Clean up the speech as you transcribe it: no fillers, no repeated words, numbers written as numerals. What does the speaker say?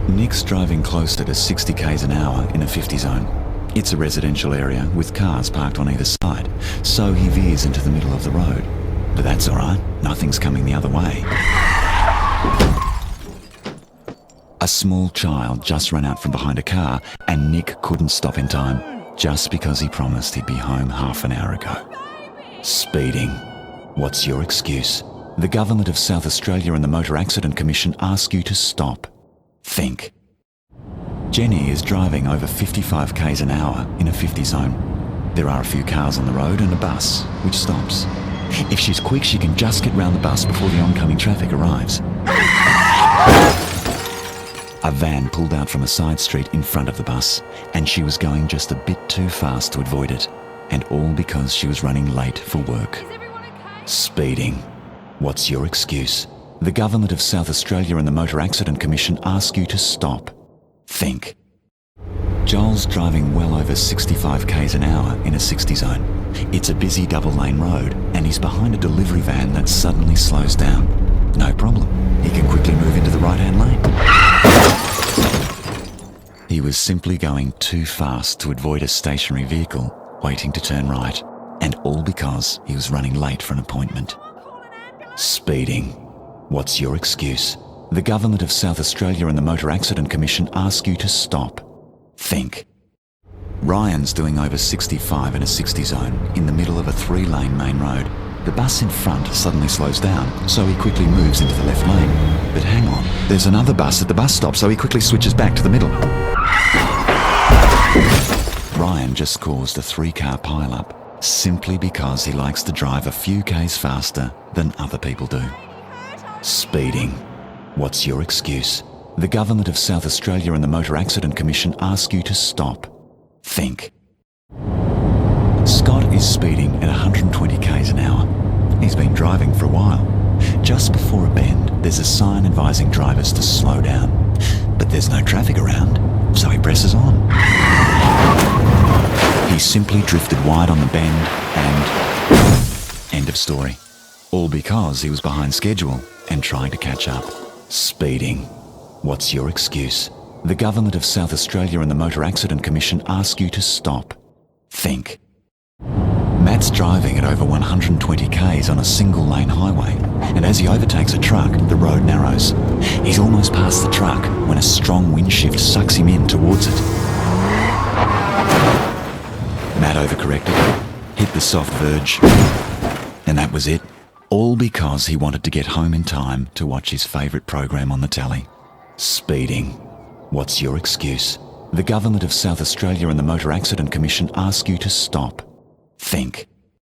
Nick's driving closer to 60 k's an hour in a 50 zone. It's a residential area with cars parked on either side, so he veers into the middle of the road. But that's alright, nothing's coming the other way. A small child just ran out from behind a car and Nick couldn't stop in time, just because he promised he'd be home half an hour ago. Speeding. What's your excuse? The government of South Australia and the Motor Accident Commission ask you to stop. Think. Jenny is driving over 55 k's an hour in a 50 zone. There are a few cars on the road and a bus, which stops. If she's quick, she can just get round the bus before the oncoming traffic arrives. A van pulled out from a side street in front of the bus, and she was going just a bit too fast to avoid it, and all because she was running late for work. Speeding. What's your excuse? The government of South Australia and the Motor Accident Commission ask you to stop. Think. Joel's driving well over 65 k's an hour in a 60 zone. It's a busy double-lane road, and he's behind a delivery van that suddenly slows down. No problem. He can quickly move into the right-hand lane. He was simply going too fast to avoid a stationary vehicle waiting to turn right, and all because he was running late for an appointment. Speeding. What's your excuse? The government of South Australia and the Motor Accident Commission ask you to stop. Think. Ryan's doing over 65 in a 60 zone in the middle of a 3-lane main road. The bus in front suddenly slows down, so he quickly moves into the left lane. But hang on, there's another bus at the bus stop, so he quickly switches back to the middle. Ryan just caused a 3-car pile-up simply because he likes to drive a few k's faster than other people do. Speeding. What's your excuse? The government of South Australia and the Motor Accident Commission ask you to stop. Think. Scott is speeding at 120 k's an hour. He's been driving for a while. Just before a bend, there's a sign advising drivers to slow down. But there's no traffic around, so he presses on. He simply drifted wide on the bend and... end of story. All because he was behind schedule and trying to catch up. Speeding. What's your excuse? The government of South Australia and the Motor Accident Commission ask you to stop. Think. Matt's driving at over 120 k's on a single-lane highway, and as he overtakes a truck, the road narrows. He's almost past the truck when a strong wind shift sucks him in towards it. Matt overcorrected, hit the soft verge, and that was it. All because he wanted to get home in time to watch his favourite program on the telly. Speeding. What's your excuse? The government of South Australia and the Motor Accident Commission ask you to stop. Think.